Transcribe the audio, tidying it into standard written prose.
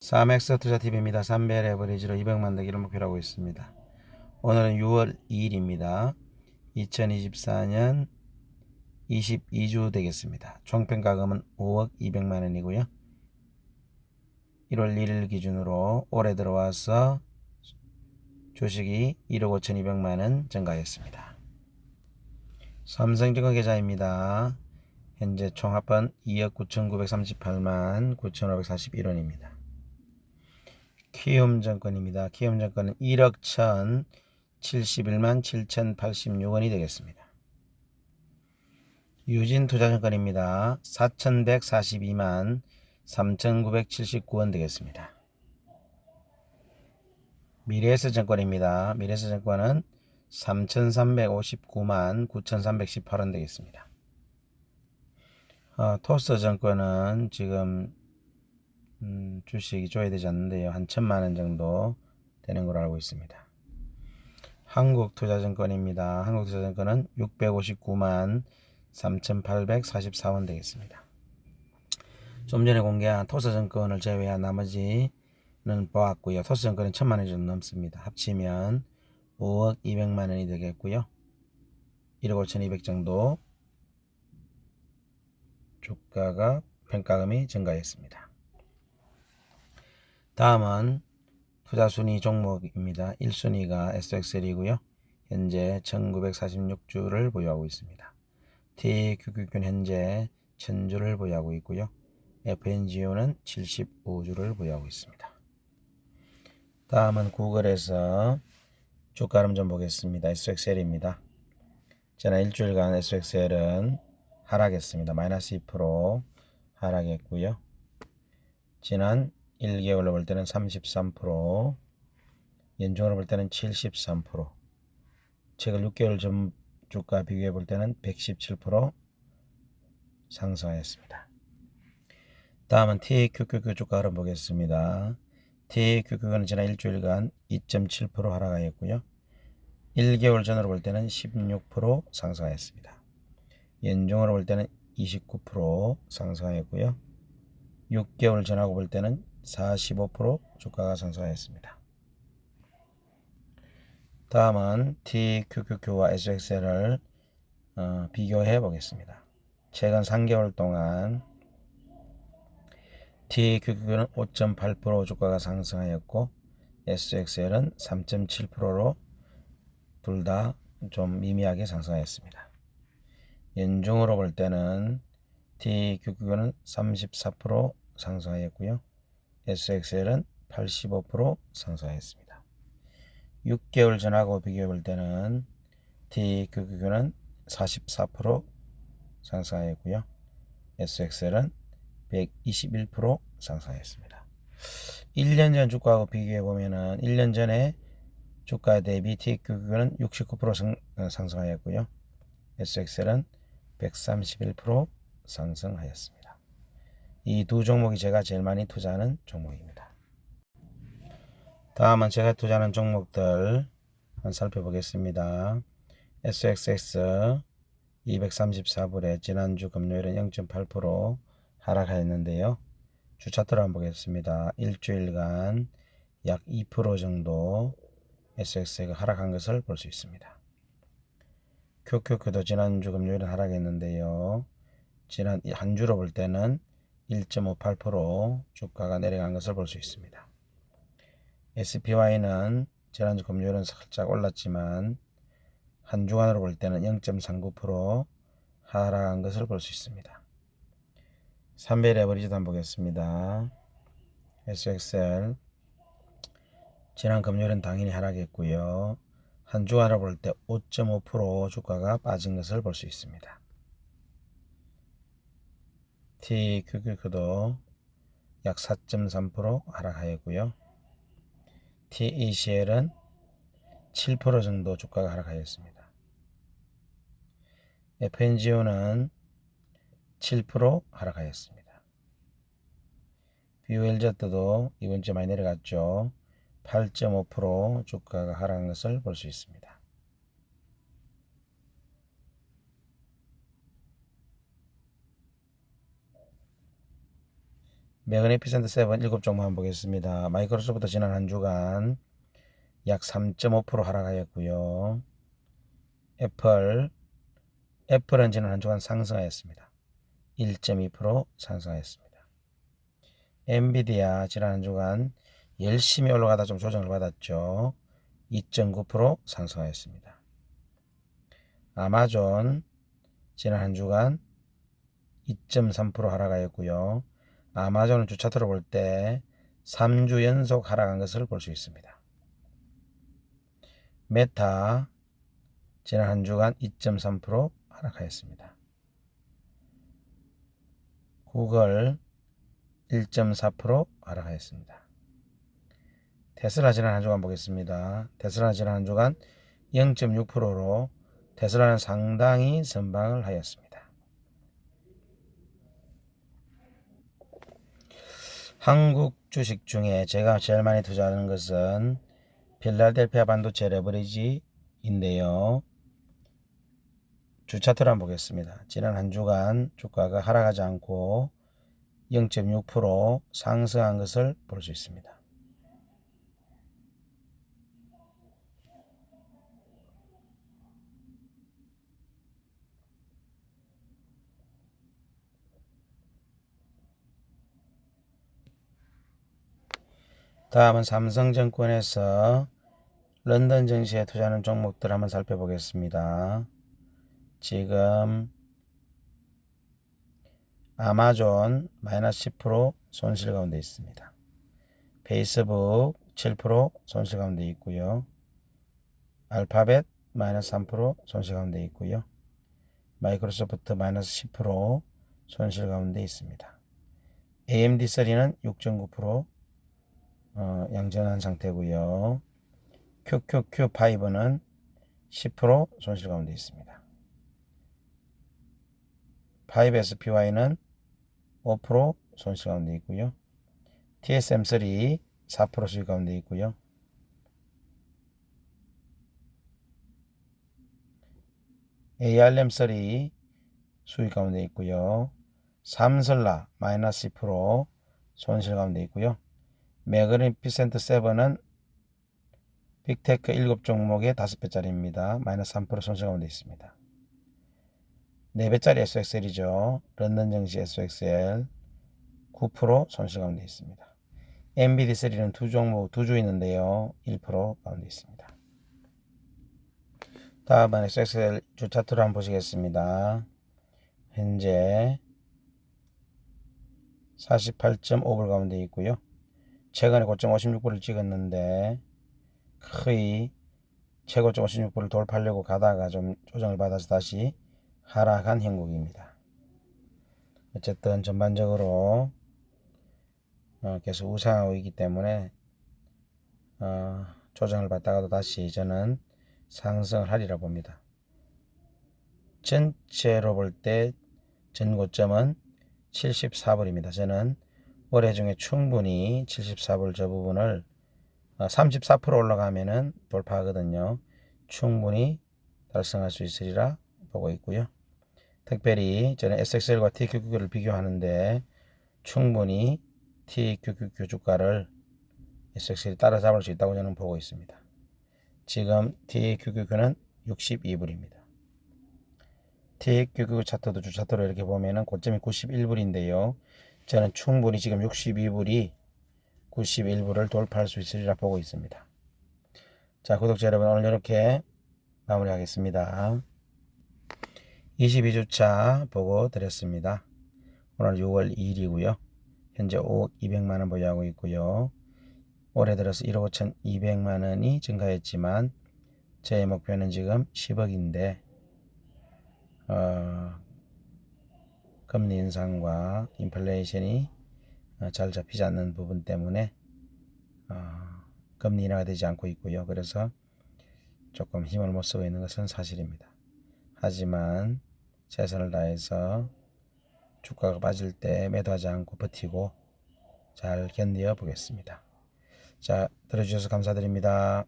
3X 투자TV입니다. 3배열 에버리지로 200만 되기를 목표로 하고 있습니다. 오늘은 6월 2일입니다. 2024년 22주 되겠습니다. 총평가금은 5억 200만 원이고요. 1월 1일 기준으로 올해 들어와서 주식이 1억 5,200만 원 증가했습니다. 삼성증권 계좌입니다. 현재 총합은 2억 9,938만 9,541원입니다. 키움증권입니다. 키움증권은 1억 1,071만 7,086원이 되겠습니다. 유진투자증권입니다. 4,142만 3,979원 되겠습니다. 미래에셋증권입니다. 미래에셋증권은 3,359만 9,318원 되겠습니다. 토스증권은 지금 주식이 줘야 되지 않는데요. 한 1,000만원 정도 되는 걸로 알고 있습니다. 한국투자증권입니다. 한국투자증권은 659만 3,844원 되겠습니다. 좀 전에 공개한 토스증권을 제외한 나머지는 보았고요. 토스증권은 1,000만원이 좀 넘습니다. 합치면 5억 200만원이 되겠고요. 1억 5,200 정도 주가가 평가금이 증가했습니다. 다음은 투자순위 종목입니다. 1순위가 SXL이고요. 현재 1946주를 보유하고 있습니다. TQQQ는 현재 1000주를 보유하고 있고요. FNGO는 75주를 보유하고 있습니다. 다음은 구글에서 주가 흐름 좀 보겠습니다. SXL입니다. 지난 일주일간 SXL은 하락했습니다. 마이너스 2% 하락했고요. 지난 1개월로 볼 때는 33%, 연중으로 볼 때는 73%, 최근 6개월 전 주가 비교해 볼 때는 117% 상승하였습니다. 다음은 TQQQ 주가 흐름 보겠습니다. TQQQ는 지난 일주일간 2.7% 하락하였고요. 1개월 전으로 볼 때는 16% 상승하였습니다. 연중으로 볼 때는 29% 상승하였고요. 6개월 전하고 볼 때는 45% 주가가 상승하였습니다. 다음은 TQQQ와 SXL을 비교해 보겠습니다. 최근 3개월 동안 TQQQ는 5.8% 주가가 상승하였고 SXL은 3.7%로 둘 다 좀 미미하게 상승하였습니다. 연중으로 볼 때는 TQQQ는 34% 상승하였고요. SXL은 85% 상승하였습니다. 6개월 전하고 비교해 볼 때는 TQQQ는 44% 상승하였고요. SXL은 121% 상승하였습니다. 1년 전 주가하고 비교해 보면은 1년 전에 주가 대비 TQQQ는 69% 상승하였고요. SXL은 131% 상승하였습니다. 이 두 종목이 제가 제일 많이 투자하는 종목입니다. 다음은 제가 투자하는 종목들 한번 살펴보겠습니다. SXX 234불에 지난주 금요일은 0.8% 하락하였는데요. 주차트를 한번 보겠습니다. 일주일간 약 2% 정도 SXX가 하락한 것을 볼 수 있습니다. QQQ도 지난주 금요일은 하락했는데요. 지난 한 주로 볼 때는 1.58% 주가가 내려간 것을 볼 수 있습니다. SPY는 지난주 금요일은 살짝 올랐지만 한 주간으로 볼 때는 0.39% 하락한 것을 볼 수 있습니다. 3배열 에버리지도 한번 보겠습니다. SXL 지난 금요일은 당연히 하락했고요. 한 주간으로 볼 때 5.5% 주가가 빠진 것을 볼 수 있습니다. TQQQ도 약 4.3% 하락하였고요. TECL은 7% 정도 주가가 하락하였습니다. FNGO는 7% 하락하였습니다. BULZ도 이번 주에 많이 내려갔죠. 8.5% 주가가 하락한 것을 볼 수 있습니다. 매그니피센트 7 7종목 한번 보겠습니다. 마이크로소프트 지난 한 주간 약 3.5% 하락하였고요. 애플은 지난 한 주간 상승하였습니다. 1.2% 상승하였습니다. 엔비디아 지난 한 주간 열심히 올라가다 좀 조정을 받았죠. 2.9% 상승하였습니다. 아마존 지난 한 주간 2.3% 하락하였고요. 아마존은 주 차트로 볼 때 3주 연속 하락한 것을 볼 수 있습니다. 메타 지난 한 주간 2.3% 하락하였습니다. 구글 1.4% 하락하였습니다. 테슬라 지난 한 주간 보겠습니다. 테슬라 지난 한 주간 0.6%로 테슬라는 상당히 선방을 하였습니다. 한국 주식 중에 제가 제일 많이 투자하는 것은 필라델피아 반도체 레버리지인데요. 주 차트를 한번 보겠습니다. 지난 한 주간 주가가 하락하지 않고 0.6% 상승한 것을 볼 수 있습니다. 다음은 삼성증권에서 런던 증시에 투자하는 종목들 한번 살펴보겠습니다. 지금 아마존 마이너스 10% 손실 가운데 있습니다. 페이스북 7% 손실 가운데 있고요. 알파벳 마이너스 3% 손실 가운데 있고요. 마이크로소프트 마이너스 10% 손실 가운데 있습니다. AMD3는 6.9% 양전한 상태고요. QQQ5는 10% 손실 가운데 있습니다. 5SPY는 5% 손실 가운데 있고요. TSM3 4% 수익 가운데 있고요. ARM3 수익 가운데 있고요. 삼설라 마이너스 10% 손실 가운데 있고요. 매그니피센트 7은 빅테크 7종목의 5배짜리입니다. 마이너스 3% 손실 가운데 있습니다. 4배짜리 SXL이죠. 런던 증시 SXL 9% 손실 가운데 있습니다. MBD3는 두 종목, 두 주 있는데요. 1% 가운데 있습니다. 다음은 SXL 주 차트로 한번 보시겠습니다. 현재 48.5불 가운데 있고요. 최근에 고점 56불을 찍었는데 거의 최고점 56불을 돌파하려고 가다가 좀 조정을 받아서 다시 하락한 형국입니다. 어쨌든 전반적으로 계속 우상하고 있기 때문에 조정을 받다가도 다시 저는 상승을 하리라 봅니다. 전체로 볼 때 전고점은 74불입니다. 저는 올해 중에 충분히 74불 저 부분을 34% 올라가면은 돌파하거든요. 충분히 달성할 수 있으리라 보고 있고요. 특별히 저는 SXL과 TQQQ를 비교하는데 충분히 TQQQ 주가를 SXL이 따라잡을 수 있다고 저는 보고 있습니다. 지금 TQQQ는 62불입니다. TQQQ 차트도 주 차트로 이렇게 보면은 고점이 91불인데요. 저는 충분히 지금 62불이 91불을 돌파할 수 있으리라 보고 있습니다. 자, 구독자 여러분, 오늘 이렇게 마무리하겠습니다. 22주차 보고 드렸습니다. 오늘 6월 2일이고요. 현재 5억 200만원 보유하고 있고요. 올해 들어서 1억 5,200만원이 증가했지만 제 목표는 지금 10억인데 금리 인상과 인플레이션이 잘 잡히지 않는 부분 때문에 금리 인하가 되지 않고 있고요. 그래서 조금 힘을 못 쓰고 있는 것은 사실입니다. 하지만 최선을 다해서 주가가 빠질 때 매도하지 않고 버티고 잘 견뎌 보겠습니다. 자, 들어주셔서 감사드립니다.